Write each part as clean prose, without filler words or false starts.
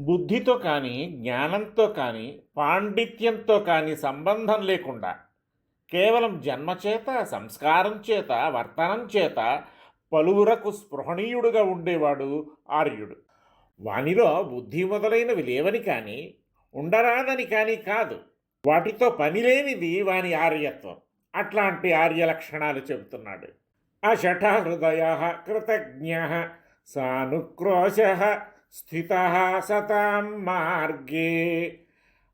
బుద్ధితో కానీ, జ్ఞానంతో కానీ, పాండిత్యంతో కానీ సంబంధం లేకుండా కేవలం జన్మచేత, సంస్కారం చేత, వర్తనం చేత పలువురకు స్పృహణీయుడుగా ఉండేవాడు ఆర్యుడు. వానిలో బుద్ధి మొదలైనవి లేవని కానీ, ఉండరాదని కానీ కాదు. వాటితో పనిలేనిది వాని ఆర్యత్వం. అట్లాంటి ఆర్య లక్షణాలు చెబుతున్నాడు. అషఠ హృదయ కృతజ్ఞ సానుక్రోశ స్థిత సతాం మార్గే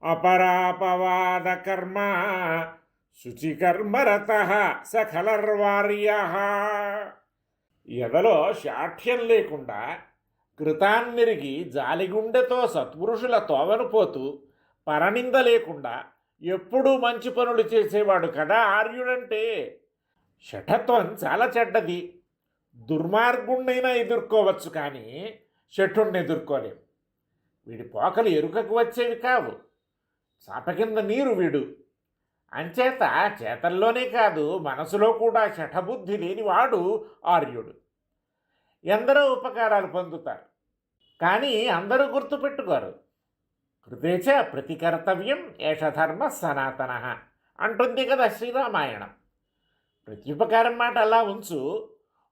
అపరాపవాదకర్మ శుచికర్మరత సఖలర్వార్య. ఎదలో శాఠ్యం లేకుండా కృతాన్నిరిగి జాలిగుండెతో సత్పురుషుల తోవను పోతూ పరనింద లేకుండా ఎప్పుడూ మంచి పనులు చేసేవాడు కదా ఆర్యుడంటే. శఠత్వం చాలా చెడ్డది. దుర్మార్గుణ్ణైనా ఎదుర్కోవచ్చు కానీ శఠుణ్ణి ఎదుర్కోలేం. వీడి పోకలు ఎరుకకు వచ్చేవి కావు. చాప కింద నీరు వీడు. అంచేత చేతల్లోనే కాదు మనసులో కూడా శఠబుద్ధి లేనివాడు ఆర్యుడు. ఎందరో ఉపకారాలు పొందుతారు, కానీ అందరూ గుర్తుపెట్టుకోరు. కృతేచ ప్రతికర్తవ్యం ఏష ధర్మ సనాతన అంటుంది కదా శ్రీరామాయణం. ప్రత్యుపకారం మాట అలా ఉంచు,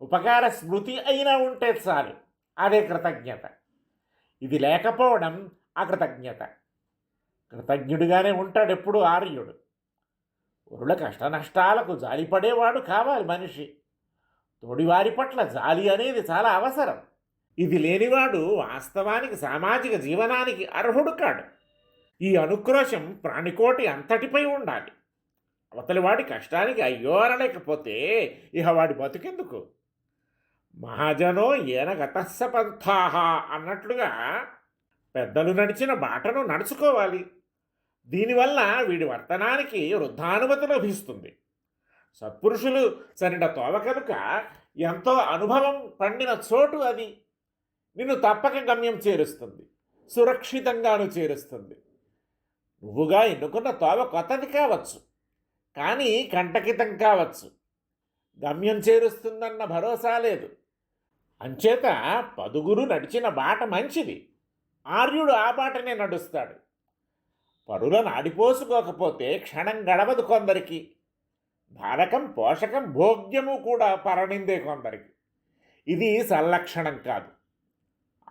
ఉపకార స్మృతి అయినా ఉంటే చాలు, అదే కృతజ్ఞత. ఇది లేకపోవడం అకృతజ్ఞత. కృతజ్ఞుడిగానే ఉంటాడు ఎప్పుడు ఆర్యుడు. వరుల కష్ట నష్టాలకు జాలిపడేవాడు కావాలి మనిషి. తోడివారి పట్ల జాలి అనేది చాలా అవసరం. ఇది లేనివాడు వాస్తవానికి సామాజిక జీవనానికి అర్హుడు కాడు. ఈ అనుక్రోశం ప్రాణికోటి అంతటిపై ఉండాలి. అవతలివాడి కష్టానికి అయ్యో అనలేకపోతే ఇహ వాడి బతుకెందుకు? మహాజనో ఏన గతస్స పంథాహ అన్నట్లుగా పెద్దలు నడిచిన బాటను నడుచుకోవాలి. దీనివల్ల వీడి వర్తనానికి వృద్ధానుమతి లభిస్తుంది. సత్పురుషులు సరిన తోవ కనుక ఎంతో అనుభవం పండిన చోటు అది. నిన్ను తప్పక గమ్యం చేరుస్తుంది, సురక్షితంగాను చేరుస్తుంది. నువ్వుగా ఎన్నుకున్న తోవ కొత్తది కావచ్చు, కానీ కంటకితం కావచ్చు. గమ్యం చేరుస్తుందన్న భరోసా లేదు. అంచేత పదుగురు నడిచిన బాట మంచిది. ఆర్యుడు ఆ బాటనే నడుస్తాడు. పరులను ఆడిపోసుకోకపోతే క్షణం గడవదు కొందరికి. ధారకం పోషకం భోగ్యము కూడా పరనిందే కొందరికి. ఇది సల్లక్షణం కాదు.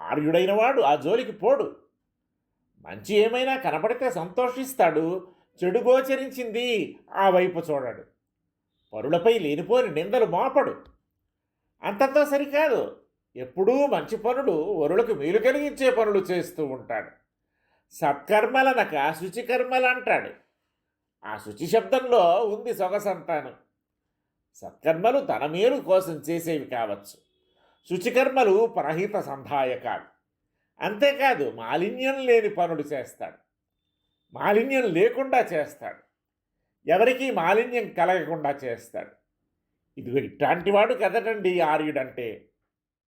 ఆర్యుడైన వాడు ఆ జోలికి పోడు. మంచి ఏమైనా కనపడితే సంతోషిస్తాడు, చెడు గోచరించింది ఆ వైపు చూడడు. పరులపై లేనిపోని నిందలు మోపడు. అంతతో సరికాదు, ఎప్పుడూ మంచి పనులు, వరులకు మేలు కలిగించే పనులు చేస్తూ ఉంటాడు. సత్కర్మలనక శుచికర్మలు అంటాడు. ఆ శుచి శబ్దంలో ఉంది సొగసంతాను. సత్కర్మలు తన మేలు కోసం చేసేవి కావచ్చు, శుచికర్మలు పరహిత సంధాయకాలు. అంతేకాదు మాలిన్యం లేని పనులు చేస్తాడు, మాలిన్యం లేకుండా చేస్తాడు, ఎవరికీ మాలిన్యం కలగకుండా చేస్తాడు. ఇదిగో ఇట్లాంటివాడు కదటండి ఆర్యుడంటే.